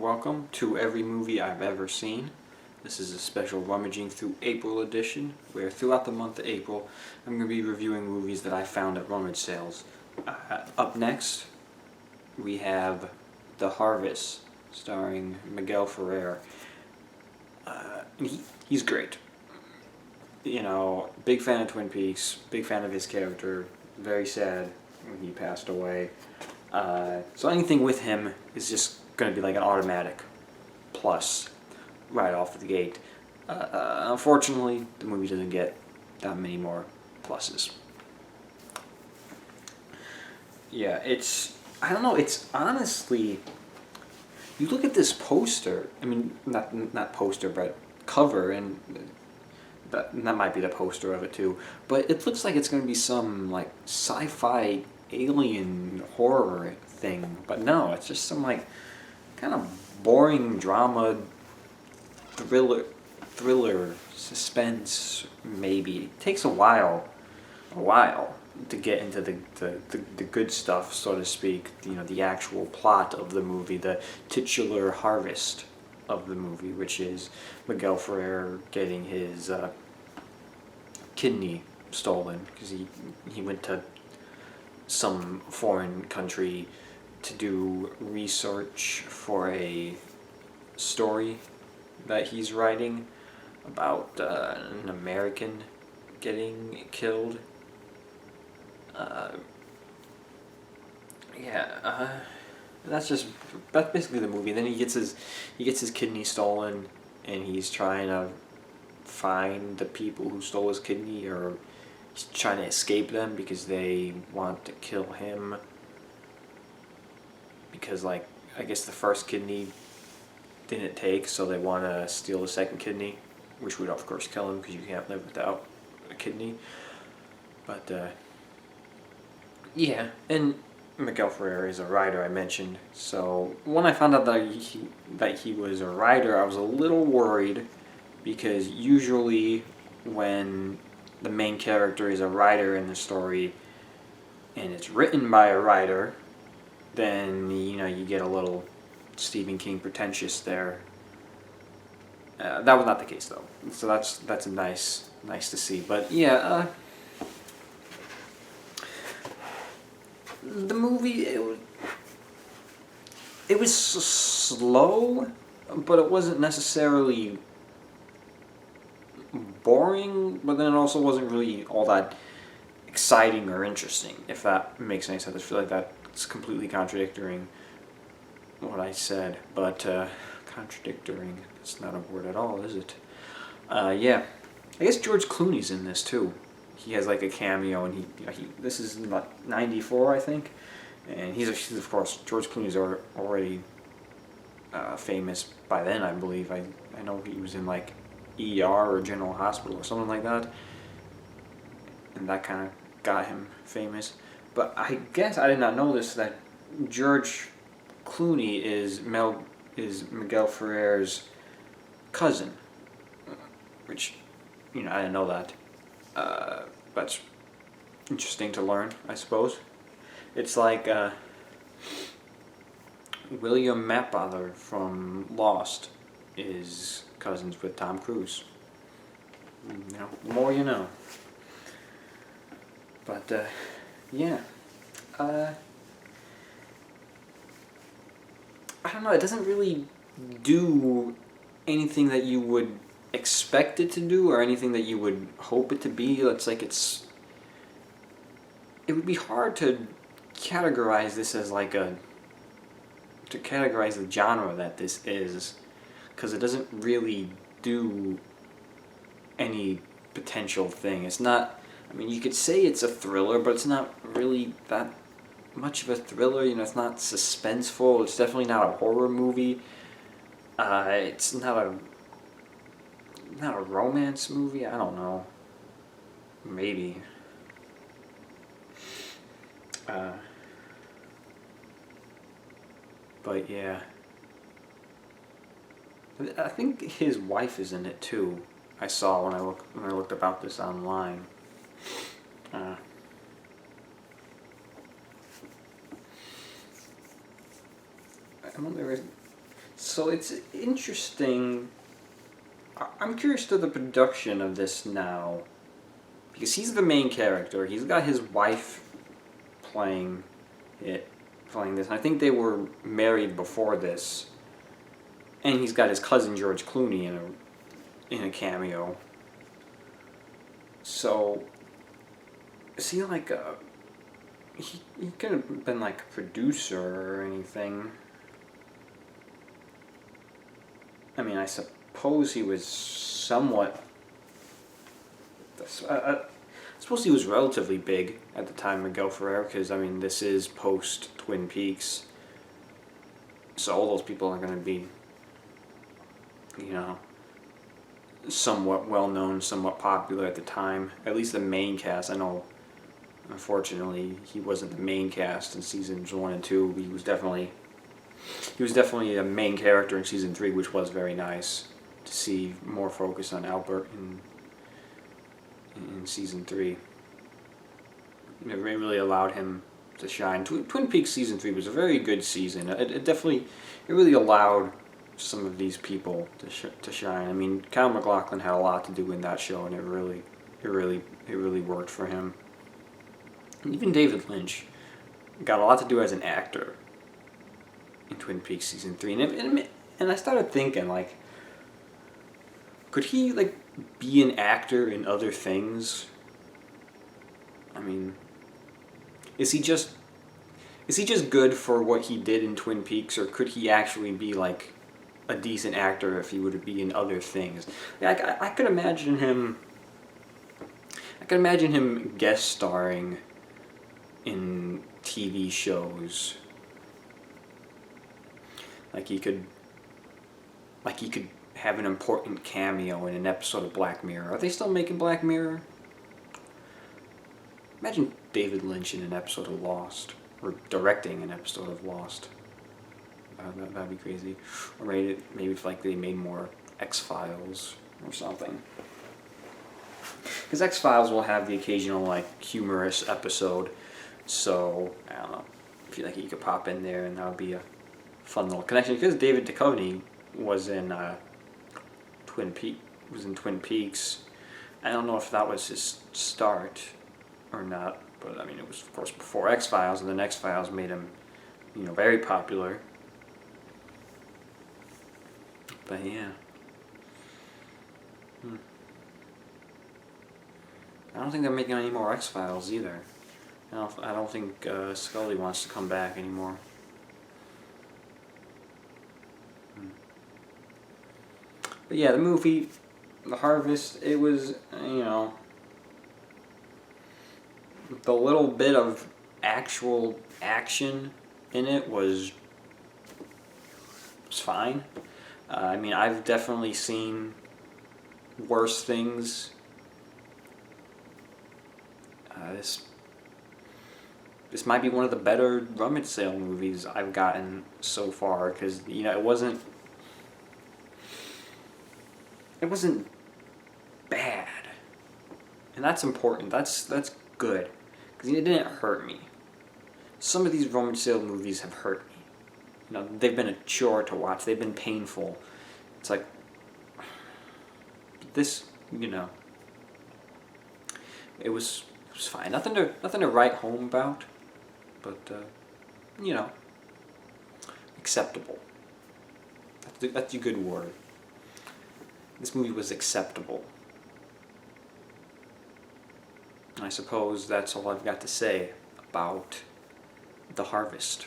welcome to every movie I've ever seen. This is a special Rummaging through April edition, where throughout the month of April, I'm going to be reviewing movies that I found at rummage sales. Up next, we have The Harvest, starring Miguel Ferrer. He's great. You know, big fan of Twin Peaks, big fan of his character, very sad when he passed away. So anything with him is just going to be like an automatic plus right off the gate. Unfortunately, the movie doesn't get that many more pluses. Yeah, I don't know, it's honestly, you look at this poster, I mean, not poster, but cover, and that might be the poster of it too, but it looks like it's going to be some like sci-fi alien horror thing, but no, it's just some like kind of boring drama, thriller, suspense. Maybe it takes a while to get into the good stuff, so to speak. You know, the actual plot of the movie, the titular harvest of the movie, which is Miguel Ferrer getting his kidney stolen because he went to some foreign country to do research for a story that he's writing about an American getting killed. That's basically the movie. Then he gets his kidney stolen, and he's trying to find the people who stole his kidney, or he's trying to escape them because they want to kill him. Because, like, I guess the first kidney didn't take, so they want to steal the second kidney, which would of course kill him because you can't live without a kidney. But yeah, and Miguel Ferrer is a writer, I mentioned. So when I found out that he was a writer, I was a little worried, because usually when the main character is a writer in the story and it's written by a writer, then you get a little Stephen King pretentious there. That was not the case though, so that's a nice to see. But yeah, the movie, it was slow, but it wasn't necessarily boring, but then it also wasn't really all that exciting or interesting, if that makes any sense. I feel like that's completely contradicting what I said, but contradicting, it's not a word at all, is it? Yeah, I guess George Clooney's in this too. He has like a cameo, and he this is about 94, I think, and he's of course, George Clooney's already famous by then, I believe. I know he was in like ER or General Hospital or something like that, and that kind of got him famous. But I guess I did not know this, that George Clooney is Miguel Ferrer's cousin, which, I didn't know that. That's interesting to learn, I suppose. It's like William Mapother from Lost is cousins with Tom Cruise. The more you know. But yeah, I don't know. It doesn't really do anything that you would expect it to do, or anything that you would hope it to be. It would be hard to categorize this as to categorize the genre that this is, because it doesn't really do any potential thing. It's not, I mean, you could say it's a thriller, but it's not really that much of a thriller. It's not suspenseful. It's definitely not a horror movie. It's not a romance movie. I don't know. Maybe. But yeah, I think his wife is in it too. I saw when I looked about this online. I wonder, So it's interesting. I'm curious to the production of this now, because he's the main character. He's got his wife playing it, playing this. And I think they were married before this, and he's got his cousin George Clooney in a cameo. So is he like a? He could have been like a producer or anything. I mean, I suppose he was somewhat. I suppose he was relatively big at the time Miguel Ferrer, because I mean, this is post Twin Peaks, so all those people are going to be, you know, somewhat well known, somewhat popular at the time. At least the main cast. I know, unfortunately, he wasn't the main cast in seasons 1 and 2. He was definitely a main character in season 3, which was very nice to see more focus on Albert in season 3. It really allowed him to shine. Twin Peaks season 3 was a very good season. It really allowed some of these people to shine. I mean, Kyle MacLachlan had a lot to do in that show, and it really worked for him. And even David Lynch got a lot to do as an actor in Twin Peaks season 3, and I started thinking, like, could he like be an actor in other things? I mean, is he just good for what he did in Twin Peaks, or could he actually be like a decent actor if he would be in other things? I could imagine him. I could imagine him guest starring in TV shows. Like he could have an important cameo in an episode of Black Mirror. Are they still making Black Mirror? Imagine David Lynch in an episode of Lost, or directing an episode of Lost. That'd be crazy. Or maybe if like they made more X-Files or something. Because X-Files will have the occasional like humorous episode, so I don't know. I feel like he could pop in there, and that would be a fun little connection. Because David Duchovny was in Twin Peaks. I don't know if that was his start or not, but I mean, it was of course before X-Files, and then X-Files made him, very popular. But yeah. I don't think they're making any more X-Files either. I don't think Scully wants to come back anymore. But yeah, the movie, The Harvest, it was, the little bit of actual action in it was fine. I mean, I've definitely seen worse things. This might be one of the better rummage sale movies I've gotten so far, because it wasn't bad, and that's important. That's good, because it didn't hurt me. Some of these rummage sale movies have hurt me. They've been a chore to watch. They've been painful. It's like this. It was fine. Nothing to write home about, but acceptable. That's a good word. This movie was acceptable. I suppose that's all I've got to say about The Harvest.